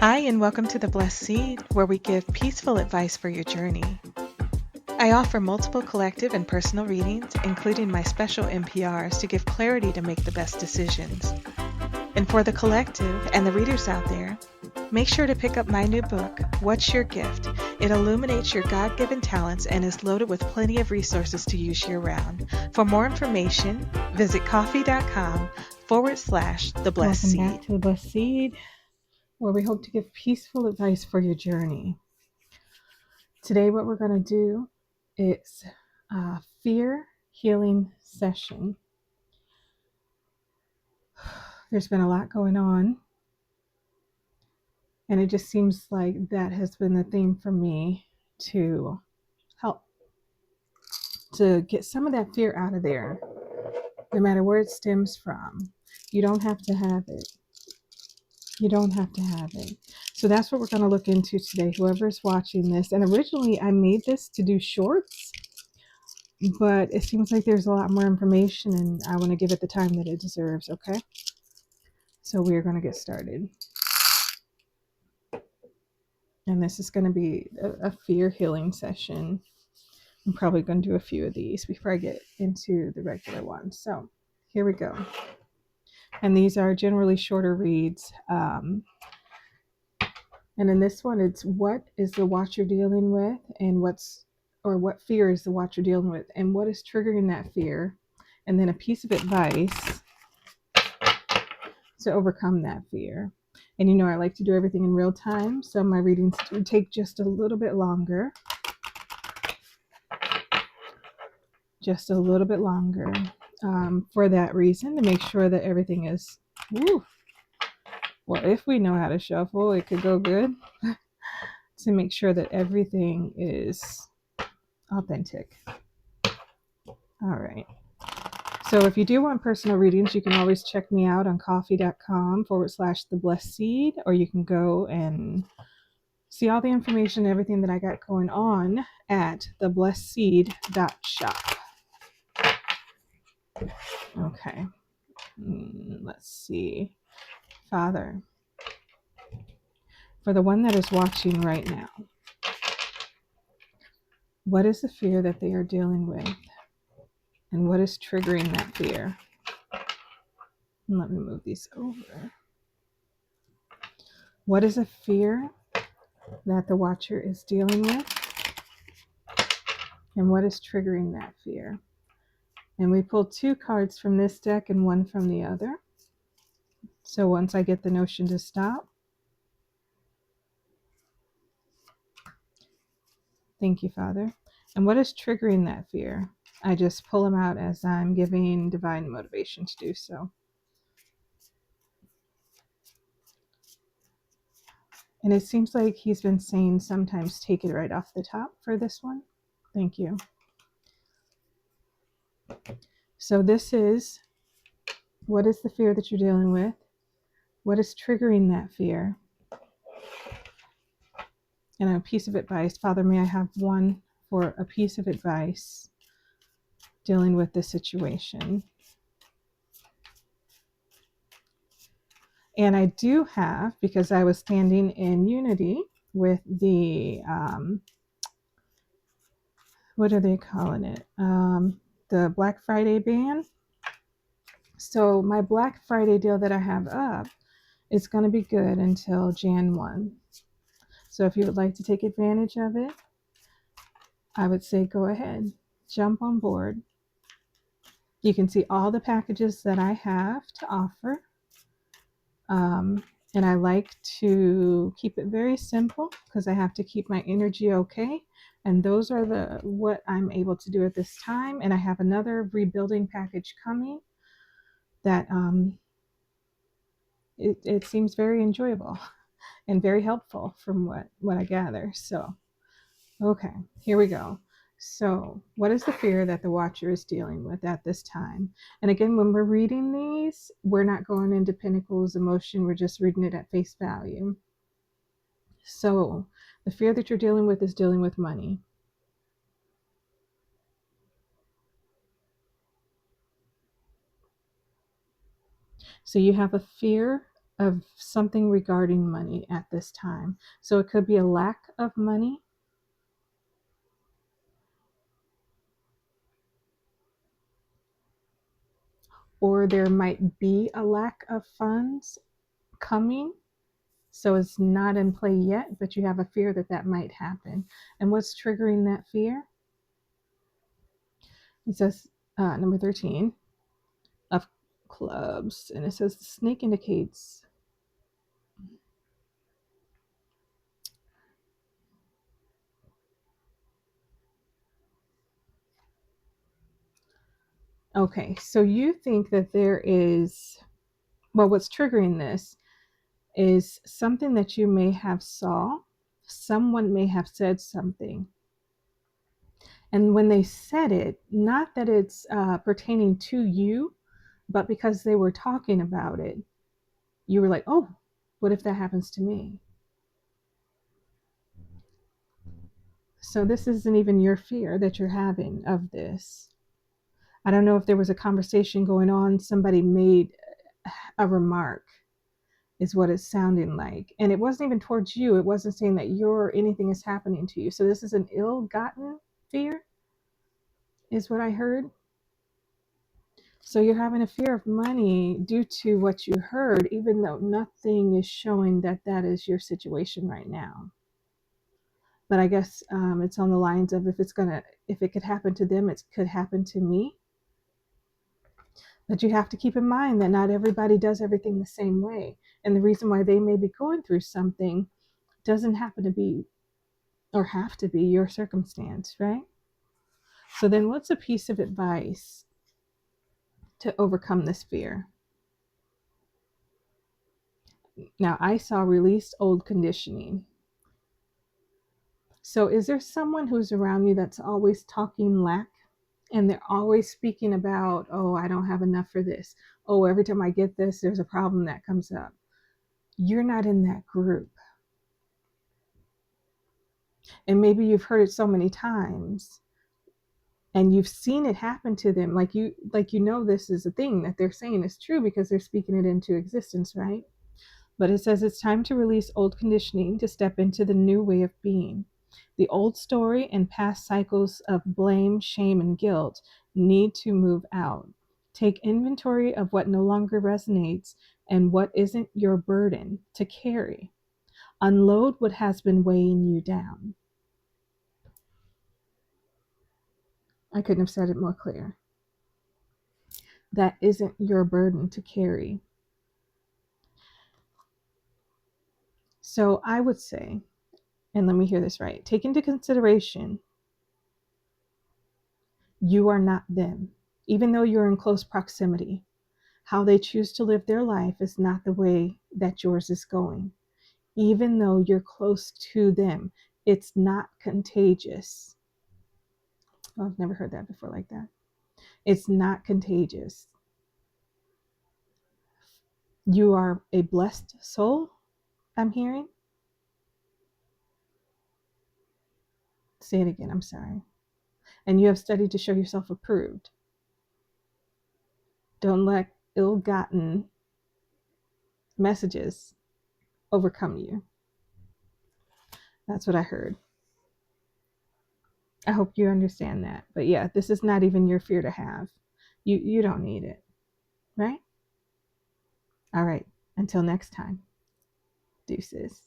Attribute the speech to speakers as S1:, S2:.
S1: Hi, and welcome to The Blessed Seed, where we give peaceful advice for your journey. I offer multiple collective and personal readings, including my special NPRs, to give clarity to make the best decisions. And for the collective and the readers out there, make sure to pick up my new book, What's Your Gift? It illuminates your God given talents and is loaded with plenty of resources to use year round. For more information, visit coffee.com/The Blessed
S2: Welcome
S1: Seed.
S2: back to The Blessed Seed, where we hope to give peaceful advice for your journey. Today, what we're going to do is a fear healing session. There's been a lot going on, and it just seems like that has been the theme for me to help to get some of that fear out of there, no matter where it stems from. You don't have to have it. You don't have to have it. So that's what we're going to look into today, whoever's watching this. And originally I made this to do shorts, but it seems like there's a lot more information and I want to give it the time that it deserves, okay? So we're going to get started. And this is going to be a fear healing session. I'm probably going to do a few of these before I get into the regular ones. So here we go. And these are generally shorter reads. And in this one, it's what is the watcher dealing with, and what fear is the watcher dealing with, and what is triggering that fear, and then a piece of advice to overcome that fear. And you know, I like to do everything in real time, so my readings would take just a little bit longer. For that reason, to make sure that everything is, well, if we know how to shuffle, it could go good. To make sure that everything is authentic. All right. So if you do want personal readings, you can always check me out on coffee.com/The Blessed Seed, or you can go and see all the information, everything that I got going on at theblessedseed.shop. Okay. Let's see. Father, for the one that is watching right now, what is the fear that they are dealing with? And what is triggering that fear? And let me move these over. What is a fear that the watcher is dealing with? And what is triggering that fear? And we pulled 2 cards from this deck and 1 from the other. So once I get the notion to stop, thank you, Father. And what is triggering that fear? I just pull them out as I'm giving divine motivation to do so. And it seems like he's been saying sometimes take it right off the top for this one. Thank you. So this is, what is the fear that you're dealing with? What is triggering that fear? And a piece of advice. Father, may I have one for a piece of advice dealing with this situation? And I do have, because I was standing in unity with the, what are they calling it? The Black Friday ban. So my Black Friday deal that I have up is going to be good until Jan 1. So if you would like to take advantage of it, I would say go ahead, jump on board. You can see all the packages that I have to offer. And I like to keep it very simple because I have to keep my energy okay. And those are what I'm able to do at this time. And I have another rebuilding package coming that it seems very enjoyable and very helpful from what I gather. So, okay, here we go. So, what is the fear that the watcher is dealing with at this time? And again, when we're reading these, we're not going into Pentacles emotion, we're just reading it at face value. So, the fear that you're dealing with is dealing with money. So, you have a fear of something regarding money at this time. So it could be a lack of money, or there might be a lack of funds coming. So it's not in play yet, but you have a fear that that might happen. And what's triggering that fear? It says number 13 of clubs, and it says the snake indicates okay, so you think that there is, well, what's triggering this is something that you may have saw. Someone may have said something, and when they said it, not that it's pertaining to you, but because they were talking about it, you were like, oh, what if that happens to me? So this isn't even your fear that you're having of this. I don't know if there was a conversation going on, somebody made a remark, is what it's sounding like. And it wasn't even towards you. It wasn't saying that you're anything is happening to you. So this is an ill-gotten fear, is what I heard. So you're having a fear of money due to what you heard, even though nothing is showing that that is your situation right now. But I guess it's on the lines of if it could happen to them, it could happen to me. But you have to keep in mind that not everybody does everything the same way. And the reason why they may be going through something doesn't happen to be or have to be your circumstance, right? So then what's a piece of advice to overcome this fear? Now, I saw release old conditioning. So is there someone who's around you that's always talking lack? And they're always speaking about, oh, I don't have enough for this. Oh, every time I get this, there's a problem that comes up. You're not in that group. And maybe you've heard it so many times and you've seen it happen to them. Like you know this is a thing that they're saying is true because they're speaking it into existence, right? But it says it's time to release old conditioning to step into the new way of being. The old story and past cycles of blame, shame, and guilt need to move out. Take inventory of what no longer resonates and what isn't your burden to carry. Unload what has been weighing you down. I couldn't have said it more clear. That isn't your burden to carry. So I would say, and let me hear this right, take into consideration you are not them. Even though you're in close proximity, how they choose to live their life is not the way that yours is going. Even though you're close to them, it's not contagious. Oh, I've never heard that before like that. It's not contagious. You are a blessed soul, I'm hearing. Say it again, I'm sorry. And you have studied to show yourself approved. Don't let ill-gotten messages overcome you. That's what I heard. I hope you understand that. But yeah, this is not even your fear to have. You don't need it, right? All right. Until next time. Deuces.